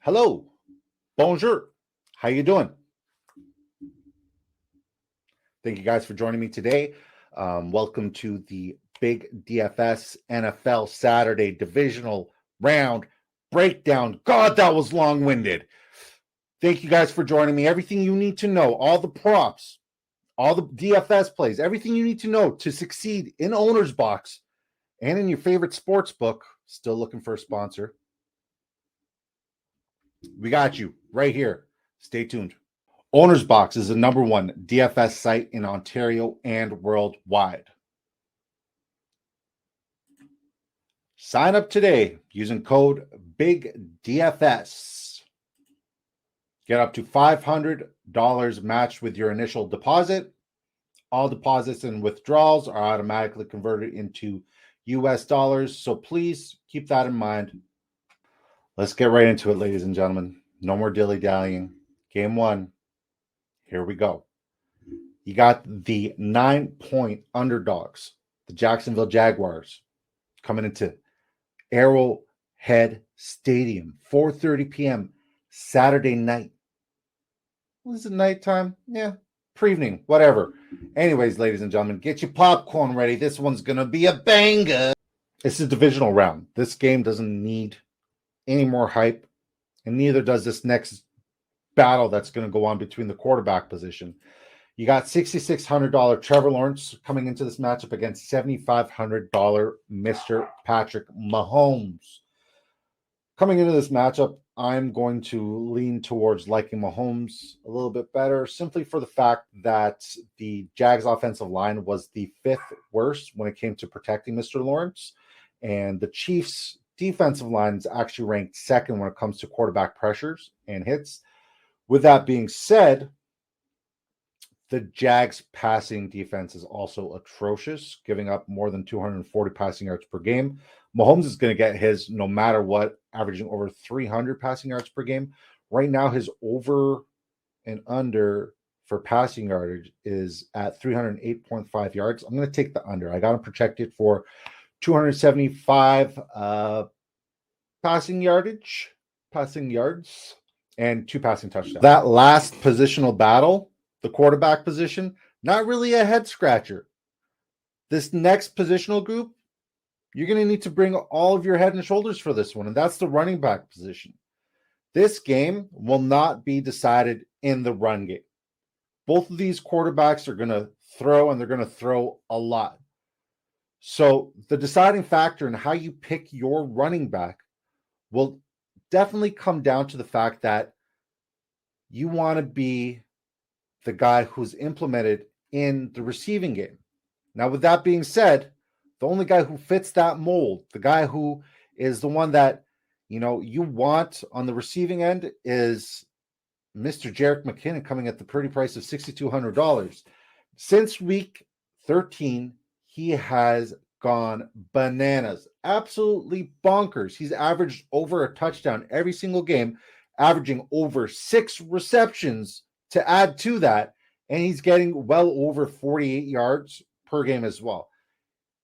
Hello, bonjour. How you doing? Thank you guys for joining me today. Welcome to the Big DFS NFL Saturday Divisional Round Breakdown. God, that was long-winded. Thank you guys for joining me. Everything you need to know, all the props, all the DFS plays, everything you need to know to succeed in OwnersBox and in your favorite sports book. Still looking for a sponsor. We got you right here. Stay tuned. OwnersBox is the #1 DFS site in Ontario and worldwide. Sign up today using code BIGDFS. Get up to $500 matched with your initial deposit. All deposits and withdrawals are automatically converted into US dollars, so please keep that in mind. Let's get right into it, ladies and gentlemen. No more dilly-dallying. Game 1. Here we go. You got the 9-point underdogs, the Jacksonville Jaguars, coming into Arrowhead Stadium, 4:30 p.m. Saturday night. Was it nighttime? Yeah, pre-evening, whatever. Anyways, ladies and gentlemen, get your popcorn ready. This one's going to be a banger. It's a divisional round. This game doesn't need any more hype, and neither does this next battle that's going to go on between the quarterback position. You got $6,600 Trevor Lawrence coming into this matchup against $7,500 Mr. Patrick Mahomes. Coming into this matchup, I'm going to lean towards liking Mahomes a little bit better, simply for the fact that the Jags offensive line was the 5th worst when it came to protecting Mr. Lawrence, and the Chiefs defensive line is actually ranked 2nd when it comes to quarterback pressures and hits. With that being said, the Jags passing defense is also atrocious, giving up more than 240 passing yards per game. Mahomes is going to get his no matter what, averaging over 300 passing yards per game. Right now, his over and under for passing yardage is at 308.5 yards. I'm going to take the under. I got him projected for 275 passing yards, and 2 passing touchdowns. That last positional battle, the quarterback position, not really a head scratcher. This next positional group, you're going to need to bring all of your head and shoulders for this one, and that's the running back position. This game will not be decided in the run game. Both of these quarterbacks are going to throw, and they're going to throw a lot. So the deciding factor in how you pick your running back will definitely come down to the fact that you want to be the guy who's implemented in the receiving game. Now, with that being said, the only guy who fits that mold, the guy who is the one that, you want on the receiving end is Mr. Jerick McKinnon, coming at the pretty price of $6,200. Since week 13, he has gone bananas, absolutely bonkers. He's averaged over a touchdown every single game, averaging over 6 receptions to add to that, and he's getting well over 48 yards per game as well.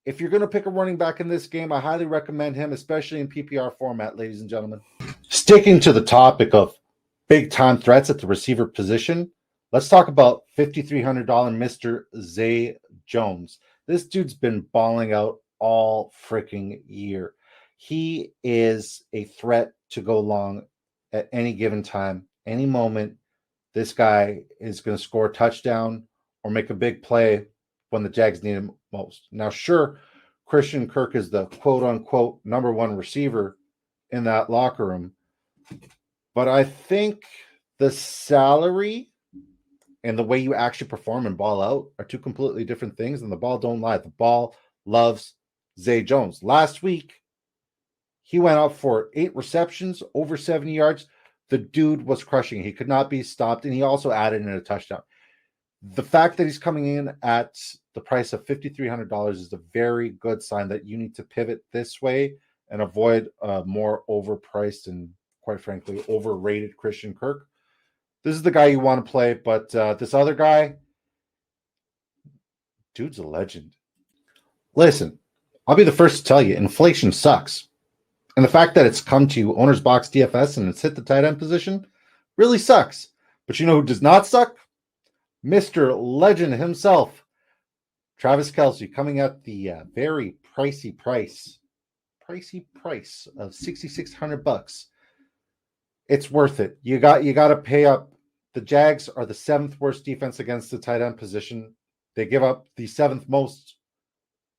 If you're going to pick a running back in this game, I highly recommend him, especially in PPR format, ladies and gentlemen. Sticking to the topic of big-time threats at the receiver position, let's talk about $5,300 Mr. Zay Jones. This dude's been balling out all freaking year. He is a threat to go long at any given time, any moment. This guy is going to score a touchdown or make a big play when the Jags need him most. Now, sure, Christian Kirk is the quote-unquote #1 receiver in that locker room, but I think the salary and the way you actually perform and ball out are 2 completely different things, and the ball don't lie. The ball loves Zay Jones. Last week, he went out for 8 receptions, over 70 yards. The dude was crushing. He could not be stopped, and he also added in a touchdown. The fact that he's coming in at the price of $5,300 is a very good sign that you need to pivot this way and avoid more overpriced and, quite frankly, overrated Christian Kirk. This is the guy you want to play, but this other guy, dude's a legend. Listen, I'll be the first to tell you, inflation sucks. And the fact that it's come to OwnersBox DFS and it's hit the tight end position really sucks. But you know who does not suck? Mr. Legend himself, Travis Kelce, coming at the very pricey price of $6,600. It's worth it. You got to pay up. The Jags are the 7th worst defense against the tight end position. They give up the 7th most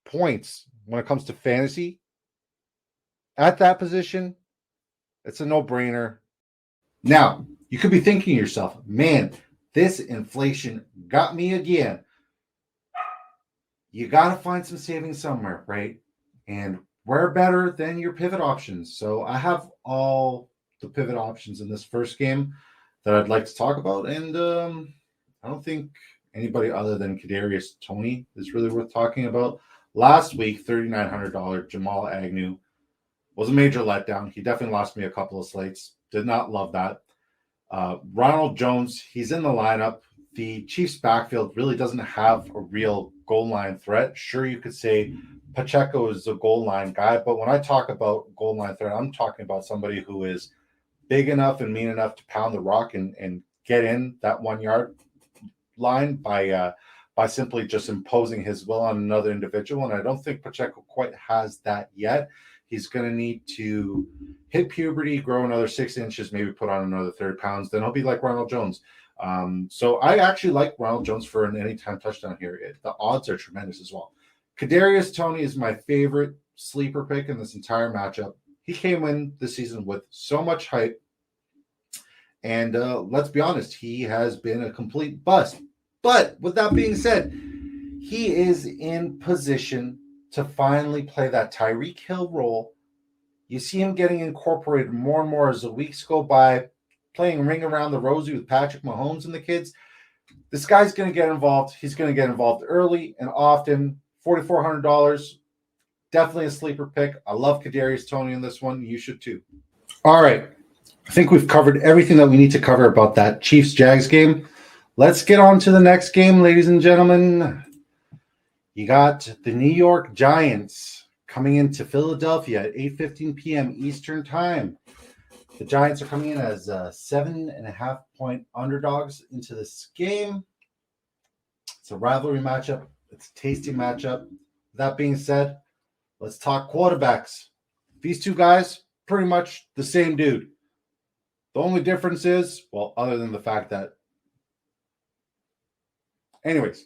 points when it comes to fantasy. At that position, it's a no-brainer. Now, you could be thinking to yourself, man, this inflation got me again. You got to find some savings somewhere, right? And where better than your pivot options? So I have all the pivot options in this first game that I'd like to talk about. And I don't think anybody other than Kadarius Toney is really worth talking about. Last week, $3,900 Jamal Agnew was a major letdown. He definitely lost me a couple of slates. Did not love that. Ronald Jones, he's in the lineup. The Chiefs' backfield really doesn't have a real goal line threat. Sure, you could say Pacheco is a goal line guy, but when I talk about goal line threat, I'm talking about somebody who is big enough and mean enough to pound the rock and get in that 1 yard line by simply just imposing his will on another individual. And I don't think Pacheco quite has that yet. He's going to need to hit puberty, grow another 6 inches, maybe put on another 30 pounds. Then he'll be like Ronald Jones. So I actually like Ronald Jones for an anytime touchdown here. The odds are tremendous as well. Kadarius Toney is my favorite sleeper pick in this entire matchup. He came in this season with so much hype. And let's be honest, he has been a complete bust. But with that being said, he is in position to finally play that Tyreek Hill role. You see him getting incorporated more and more as the weeks go by, playing Ring Around the Rosie with Patrick Mahomes and the kids. This guy's going to get involved. He's going to get involved early and often. $4,400, definitely a sleeper pick. I love Kadarius Toney in this one. You should too. All right. I think we've covered everything that we need to cover about that Chiefs-Jags game. Let's get on to the next game, ladies and gentlemen. You got the New York Giants coming into Philadelphia at 8:15 p.m. Eastern Time. The Giants are coming in as 7.5-point underdogs into this game. It's a rivalry matchup. It's a tasty matchup. That being said, let's talk quarterbacks. These two guys, pretty much the same dude. The only difference is, well, other than the fact that, anyways,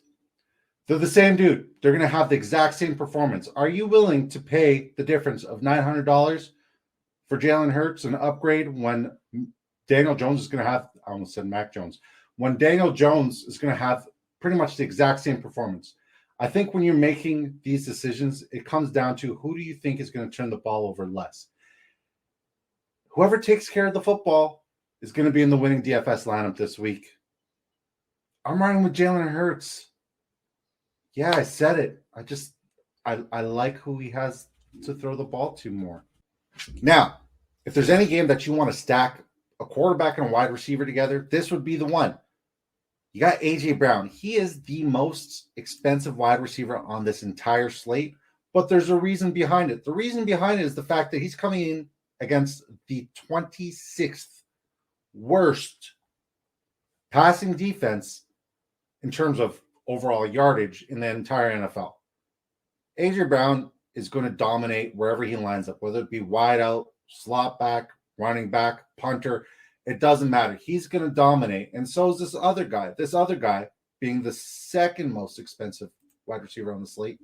they're the same dude. They're going to have the exact same performance. Are you willing to pay the difference of $900 for Jalen Hurts, an upgrade, when Daniel Jones is going to have, I almost said Mac Jones, when Daniel Jones is going to have pretty much the exact same performance? I think when you're making these decisions, it comes down to who do you think is going to turn the ball over less? Whoever takes care of the football is going to be in the winning DFS lineup this week. I'm running with Jalen Hurts. Yeah, I said it. I like who he has to throw the ball to more. Now, if there's any game that you want to stack a quarterback and a wide receiver together, this would be the one. You got A.J. Brown. He is the most expensive wide receiver on this entire slate, but there's a reason behind it. The reason behind it is the fact that he's coming in against the 26th worst passing defense in terms of overall yardage in the entire NFL. A.J. Brown is going to dominate wherever he lines up, whether it be wide out, slot back, running back, punter. It doesn't matter. He's going to dominate. And so is this other guy. This other guy being the second most expensive wide receiver on the slate.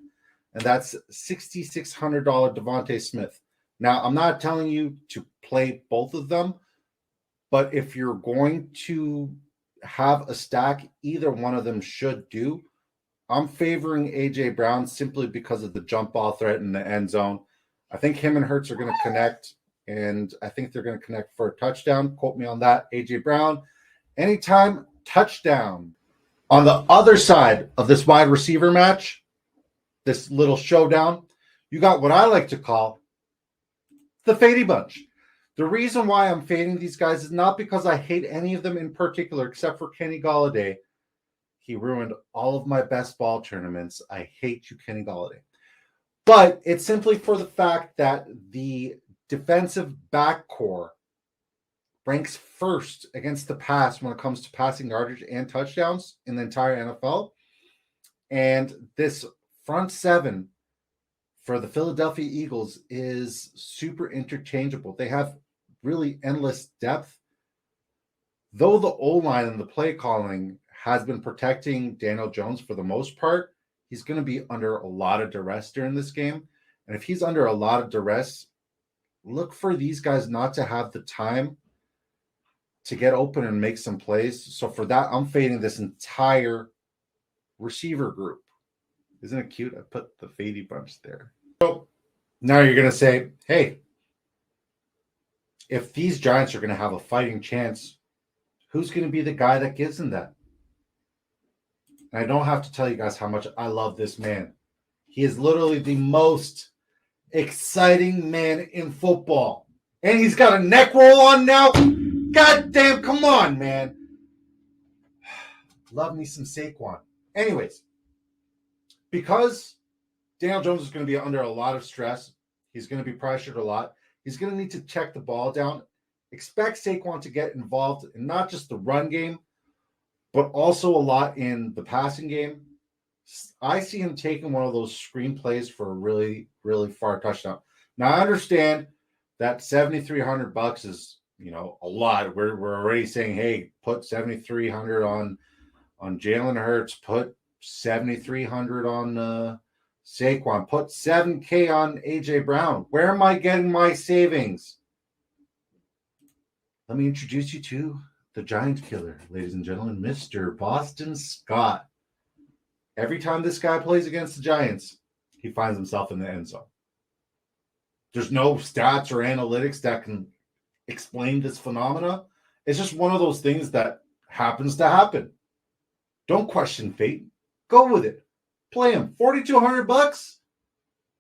And that's $6,600 Devontae Smith. Now, I'm not telling you to play both of them, but if you're going to have a stack, either one of them should do. I'm favoring A.J. Brown simply because of the jump ball threat in the end zone. I think him and Hurts are going to connect, and I think they're going to connect for a touchdown. Quote me on that. A.J. Brown, anytime touchdown. On the other side of this wide receiver match, this little showdown, you got what I like to call the fadey bunch. The reason why I'm fading these guys is not because I hate any of them in particular, except for Kenny Golladay. He ruined all of my best ball tournaments. I hate you, Kenny Golladay. But it's simply for the fact that the defensive back core ranks first against the pass when it comes to passing yardage and touchdowns in the entire NFL. And this front seven for the Philadelphia Eagles is super interchangeable. They have really endless depth. Though the O-line and the play calling has been protecting Daniel Jones for the most part, he's going to be under a lot of duress during this game. And if he's under a lot of duress, look for these guys not to have the time to get open and make some plays. So for that, I'm fading this entire receiver group. Isn't it cute? I put the fadey bunch there. So now you're going to say, hey, if these Giants are going to have a fighting chance, who's going to be the guy that gives them that? And I don't have to tell you guys how much I love this man. He is literally the most exciting man in football. And he's got a neck roll on now. God damn, come on, man. Love me some Saquon. Anyways, because Daniel Jones is going to be under a lot of stress, he's going to be pressured a lot. He's going to need to check the ball down. Expect Saquon to get involved in not just the run game, but also a lot in the passing game. I see him taking one of those screen plays for a really, really far touchdown. Now, I understand that $7,300 is, a lot. We're already saying, hey, put $7,300 on Jalen Hurts, put $7,300 on Saquon, put $7,000 on AJ Brown. Where am I getting my savings? Let me introduce you to the Giant Killer, ladies and gentlemen, Mr. Boston Scott. Every time this guy plays against the Giants, he finds himself in the end zone. There's no stats or analytics that can explain this phenomena. It's just one of those things that happens to happen. Don't question fate. Go with it. Play him. $4,200.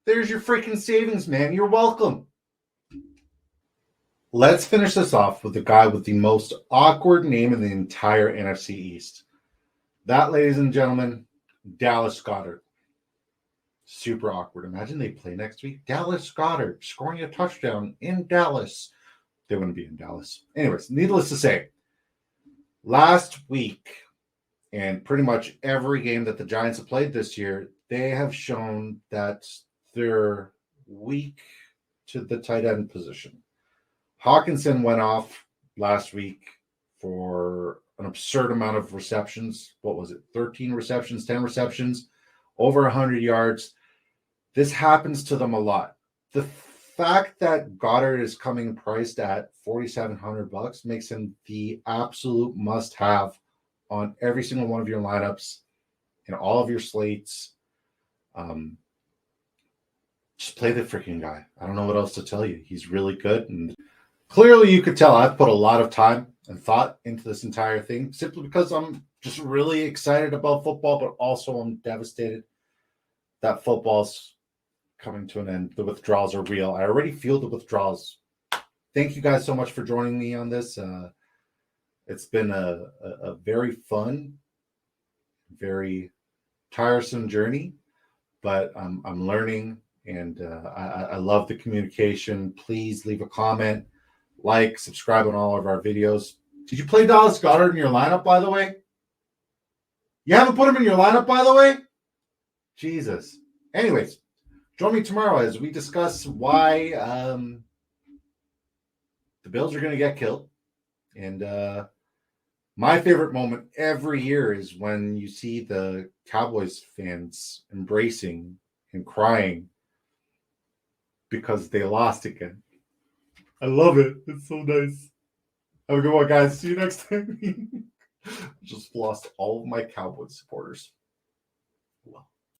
There's your freaking savings, man. You're welcome. Let's finish this off with the guy with the most awkward name in the entire NFC East. That, ladies and gentlemen, Dallas Goedert. Super awkward. Imagine they play next week. Dallas Goedert scoring a touchdown in Dallas. They wouldn't be in Dallas. Anyways, needless to say, last week, and pretty much every game that the Giants have played this year, they have shown that they're weak to the tight end position. Hawkinson went off last week for an absurd amount of receptions. What was it? 13 receptions, 10 receptions, over 100 yards. This happens to them a lot. The fact that Goddard is coming priced at $4,700 makes him the absolute must-have on every single one of your lineups and all of your slates. Just play the freaking guy. I don't know what else to tell you. He's really good. And clearly you could tell I've put a lot of time and thought into this entire thing simply because I'm just really excited about football, but also I'm devastated that football's coming to an end. The withdrawals are real. I already feel the withdrawals. Thank you guys so much for joining me on this. It's been a very fun, very tiresome journey, but I'm learning, and I love the communication. Please leave a comment, like, subscribe on all of our videos. Did you play Dallas Goedert in your lineup, by the way? You haven't put him in your lineup, by the way? Jesus. Anyways, join me tomorrow as we discuss why the Bills are going to get killed. And my favorite moment every year is when you see the Cowboys fans embracing and crying because they lost again. I love it. It's so nice. Have a good one, guys. See you next time. Just lost all of my Cowboys supporters.